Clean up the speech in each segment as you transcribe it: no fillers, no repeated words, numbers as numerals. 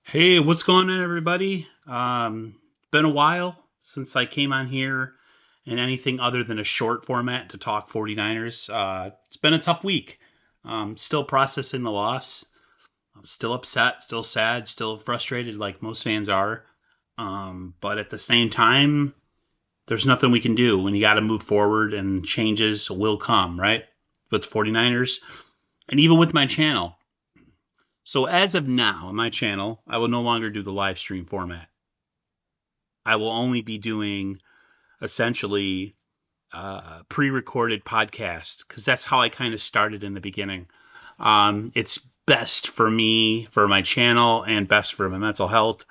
Hey, what's going on, everybody? Been a while since I came on here in anything other than a short format to talk 49ers. It's been a tough week. Still processing the loss. Still upset, still sad, still frustrated like most fans are. But at the same time, there's nothing we can do when you got to move forward and changes will come, right? With the 49ers and even with my channel. So as of now, on my channel, I will no longer do the live stream format. I will only be doing essentially pre-recorded podcast because that's how I kind of started in the beginning. It's best for me, for my channel, and best for my mental health.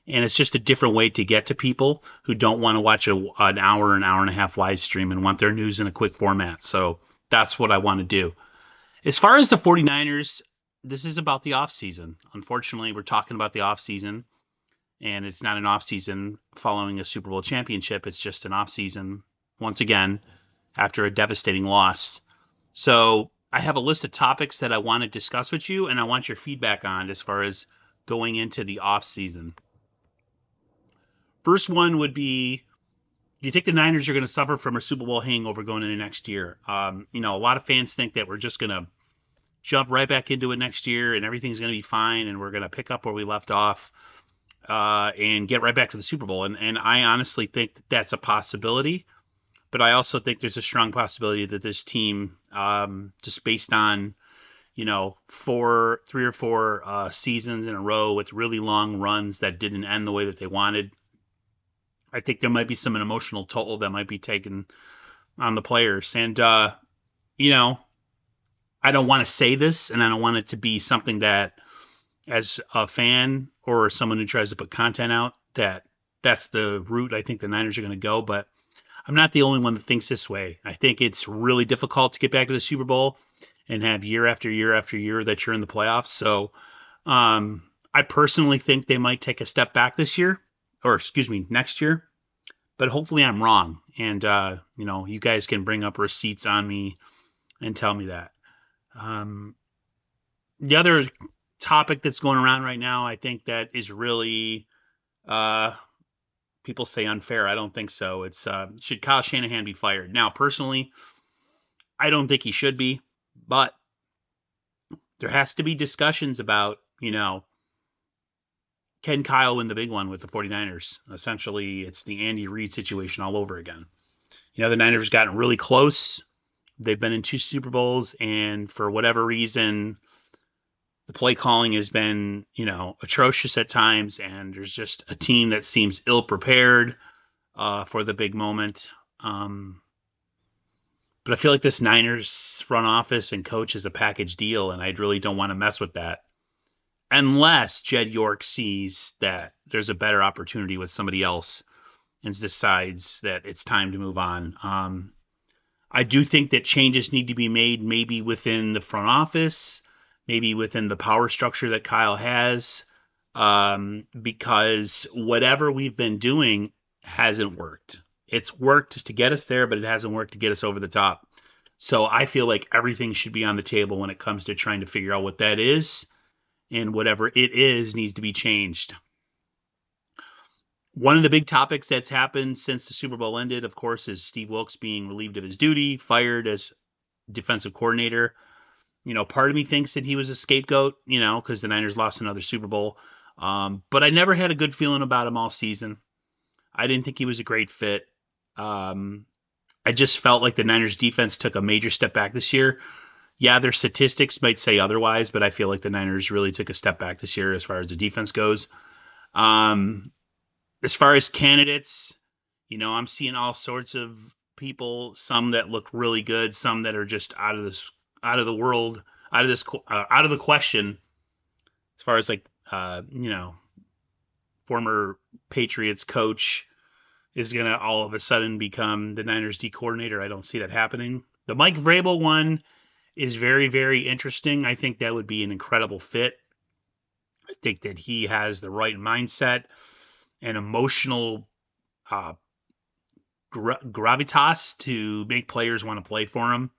And it's just a different way to get to people who don't want to watch an hour and a half live stream and want their news in a quick format. So that's what I want to do. As far as the 49ers, this is about the offseason. Unfortunately, we're talking about the offseason and it's not an off season following a Super Bowl championship. It's just an off season once again after a devastating loss. So I have a list of topics that I want to discuss with you, and I want your feedback on as far as going into the off season. First one would be: do you think the Niners are going to suffer from a Super Bowl hangover going into next year? A lot of fans think that we're just going to jump right back into it next year and everything's going to be fine and we're going to pick up where we left off and get right back to the Super Bowl. And I honestly think that that's a possibility. But I also think there's a strong possibility that this team, just based on, 3 or 4 seasons in a row with really long runs that didn't end the way that they wanted, I think there might be some emotional toll that might be taken on the players. And, you know, I don't want to say this and I don't want it to be something that, as a fan or someone who tries to put content out, that's the route I think the Niners are going to go. But I'm not the only one that thinks this way. I think it's really difficult to get back to the Super Bowl and have year after year after year that you're in the playoffs. So I personally think they might take a step back this year, or excuse me, next year. But hopefully I'm wrong. And, you guys can bring up receipts on me and tell me that. Um, the other topic that's going around right now, I think that is really, uh, people say unfair. I don't think so. It's should Kyle Shanahan be fired? Now, personally, I don't think he should be, but there has to be discussions about, can Kyle win the big one with the 49ers? Essentially, it's the Andy Reid situation all over again. The Niners gotten really close. They've been in 2 Super Bowls, and for whatever reason, the play calling has been, atrocious at times, and there's just a team that seems ill prepared for the big moment. But I feel like this Niners front office and coach is a package deal, and I really don't want to mess with that unless Jed York sees that there's a better opportunity with somebody else and decides that it's time to move on. I do think that changes need to be made, maybe within the front office, maybe within the power structure that Kyle has, because whatever we've been doing hasn't worked. It's worked just to get us there, but it hasn't worked to get us over the top. So I feel like everything should be on the table when it comes to trying to figure out what that is, and whatever it is needs to be changed. One of the big topics that's happened since the Super Bowl ended, of course, is Steve Wilkes being relieved of his duty, fired as defensive coordinator. Part of me thinks that he was a scapegoat, because the Niners lost another Super Bowl. But I never had a good feeling about him all season. I didn't think he was a great fit. I just felt like the Niners defense took a major step back this year. Yeah, their statistics might say otherwise, but I feel like the Niners really took a step back this year as far as the defense goes. As far as candidates, I'm seeing all sorts of people, some that look really good, some that are just out of the world, out of the question. As far as former Patriots coach is going to all of a sudden become the Niners D coordinator. I don't see that happening. The Mike Vrabel one is very, very interesting. I think that would be an incredible fit. I think that he has the right mindset and emotional gravitas to make players want to play for him.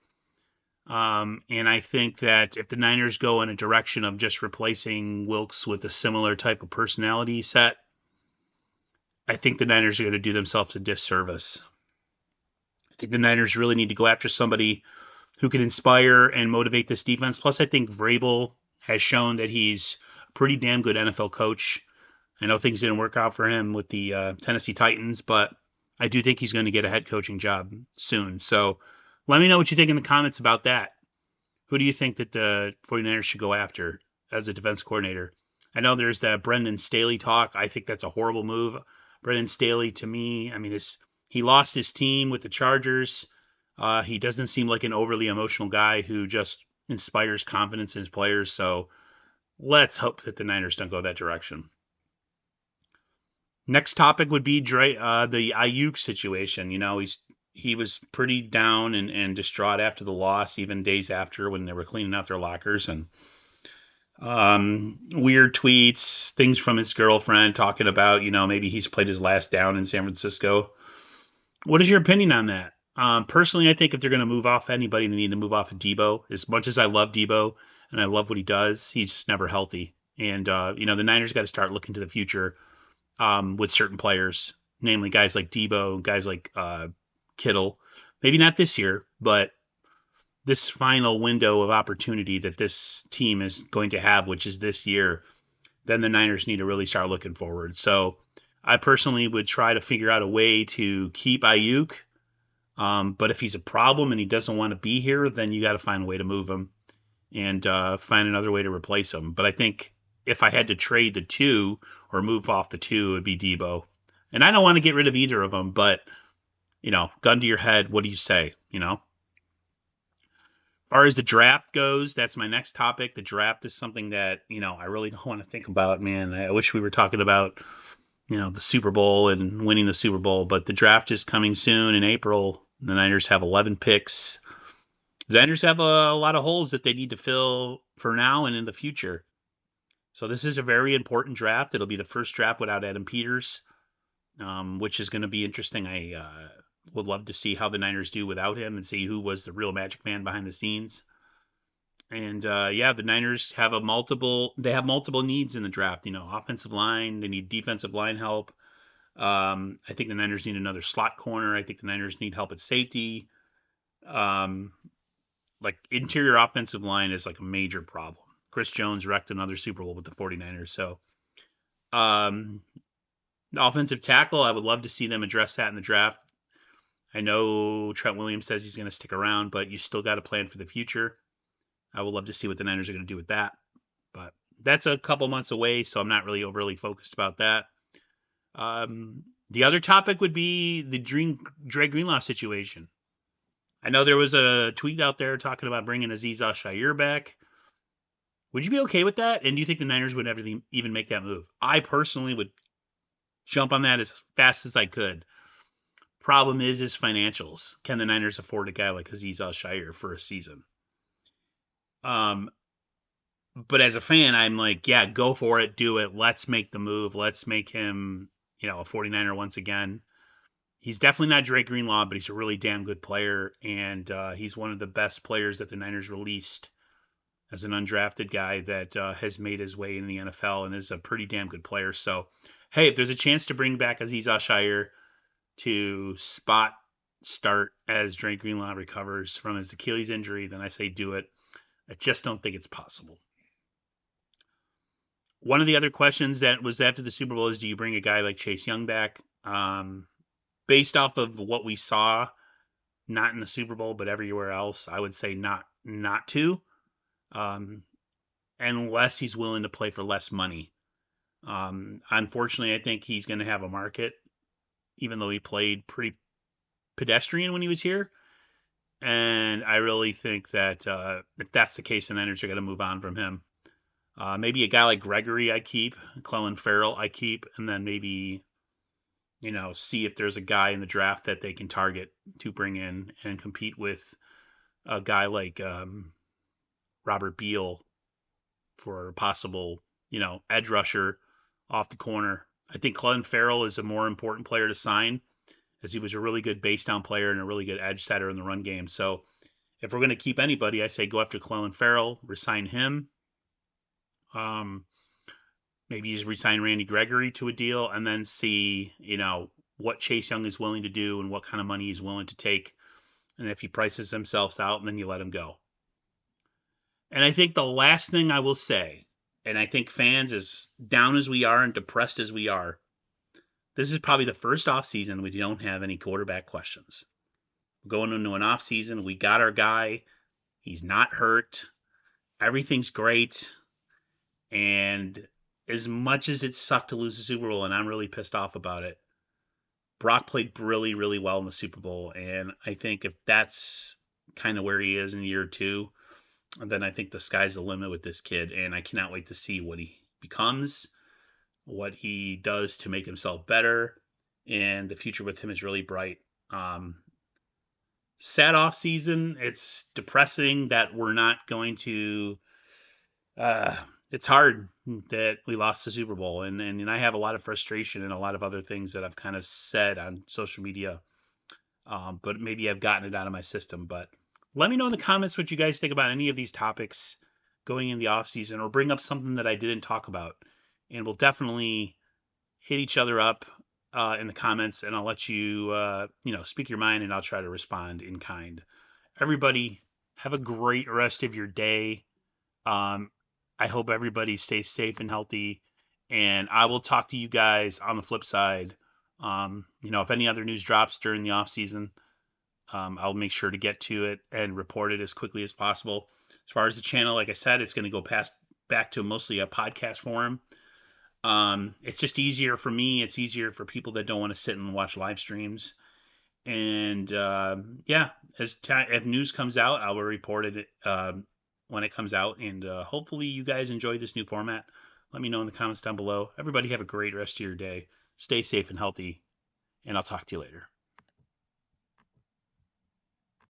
And I think that if the Niners go in a direction of just replacing Wilkes with a similar type of personality set, I think the Niners are going to do themselves a disservice. I think the Niners really need to go after somebody who can inspire and motivate this defense. Plus, I think Vrabel has shown that he's a pretty damn good NFL coach. I know things didn't work out for him with the Tennessee Titans, but I do think he's going to get a head coaching job soon. So let me know what you think in the comments about that. Who do you think that the 49ers should go after as a defense coordinator? I know there's that Brendan Staley talk. I think that's a horrible move. Brendan Staley, to me, I mean, he lost his team with the Chargers. He doesn't seem like an overly emotional guy who just inspires confidence in his players. So let's hope that the Niners don't go that direction. Next topic would be the Ayuk situation. You know, he was pretty down and distraught after the loss, even days after when they were cleaning out their lockers, and weird tweets, things from his girlfriend talking about, maybe he's played his last down in San Francisco. What is your opinion on that? Personally, I think if they're going to move off anybody, they need to move off of Debo. As much as I love Debo and I love what he does, he's just never healthy. And, the Niners got to start looking to the future with certain players, namely guys like Debo, guys like Kittle. Maybe not this year, but this final window of opportunity that this team is going to have, which is this year, then the Niners need to really start looking forward. So I personally would try to figure out a way to keep Ayuk. But if he's a problem and he doesn't want to be here, then you got to find a way to move him and find another way to replace him. But I think if I had to trade the two or move off the two, it would be Debo. And I don't want to get rid of either of them, but, gun to your head, what do you say, As far as the draft goes, that's my next topic. The draft is something that, I really don't want to think about, man. I wish we were talking about, the Super Bowl and winning the Super Bowl, but the draft is coming soon in April. The Niners have 11 picks. The Niners have a lot of holes that they need to fill for now and in the future. So this is a very important draft. It'll be the first draft without Adam Peters, which is going to be interesting. I would love to see how the Niners do without him and see who was the real magic man behind the scenes. And the Niners have multiple needs in the draft. Offensive line, they need defensive line help. I think the Niners need another slot corner. I think the Niners need help at safety. Like interior offensive line is like a major problem. Chris Jones wrecked another Super Bowl with the 49ers. So offensive tackle, I would love to see them address that in the draft. I know Trent Williams says he's going to stick around, but you still got to plan for the future. I would love to see what the Niners are going to do with that. But that's a couple months away, so I'm not really overly focused about that. The other topic would be the Dre Greenlaw situation. I know there was a tweet out there talking about bringing Azeez Al-Shaair back. Would you be okay with that? And do you think the Niners would ever even make that move? I personally would jump on that as fast as I could. Problem is financials. Can the Niners afford a guy like Azeez Al-Shaair for a season? But as a fan, I'm like, yeah, go for it, do it. Let's make the move. Let's make him, a 49er once again. He's definitely not Dre Greenlaw, but he's a really damn good player, and he's one of the best players that the Niners released as an undrafted guy that has made his way in the NFL and is a pretty damn good player. So, hey, if there's a chance to bring back Azeez Al-Shaair to spot start as Dre Greenlaw recovers from his Achilles injury, then I say do it. I just don't think it's possible. One of the other questions that was after the Super Bowl is, do you bring a guy like Chase Young back? Based off of what we saw, not in the Super Bowl, but everywhere else, I would say not to, unless he's willing to play for less money. Unfortunately, I think he's going to have a market, even though he played pretty pedestrian when he was here. And I really think that if that's the case, the Niners are going to move on from him. Maybe a guy like Gregory I keep, Clelin Ferrell I keep, and then maybe, see if there's a guy in the draft that they can target to bring in and compete with a guy like Robert Beal for a possible, edge rusher off the corner. I think Clelin Ferrell is a more important player to sign, as he was a really good base down player and a really good edge setter in the run game. So if we're going to keep anybody, I say go after Clelin Ferrell, resign him. Maybe he's resign Randy Gregory to a deal, and then see, what Chase Young is willing to do and what kind of money he's willing to take. And if he prices himself out, and then you let him go. And I think the last thing I will say, and I think fans, as down as we are and depressed as we are, this is probably the first offseason we don't have any quarterback questions. We're going into an offseason. We got our guy. He's not hurt. Everything's great. And as much as it sucked to lose the Super Bowl, and I'm really pissed off about it, Brock played really, really well in the Super Bowl. And I think if that's kind of where he is in year 2, then I think the sky's the limit with this kid. And I cannot wait to see what he becomes, what he does to make himself better. And the future with him is really bright. Sad off season. It's depressing that we're not going to. It's hard that we lost the Super Bowl, and I have a lot of frustration and a lot of other things that I've kind of said on social media. But maybe I've gotten it out of my system. But let me know in the comments what you guys think about any of these topics going in the off season, or bring up something that I didn't talk about, and we'll definitely hit each other up in the comments, and I'll let you, speak your mind, and I'll try to respond in kind. Everybody, have a great rest of your day. I hope everybody stays safe and healthy, and I will talk to you guys on the flip side. If any other news drops during the off season, I'll make sure to get to it and report it as quickly as possible. As far as the channel, like I said, it's going to go back to mostly a podcast form. It's just easier for me. It's easier for people that don't want to sit and watch live streams. And if news comes out, I will report it when it comes out. And hopefully you guys enjoy this new format. Let me know in the comments down below. Everybody have a great rest of your day. Stay safe and healthy, and I'll talk to you later.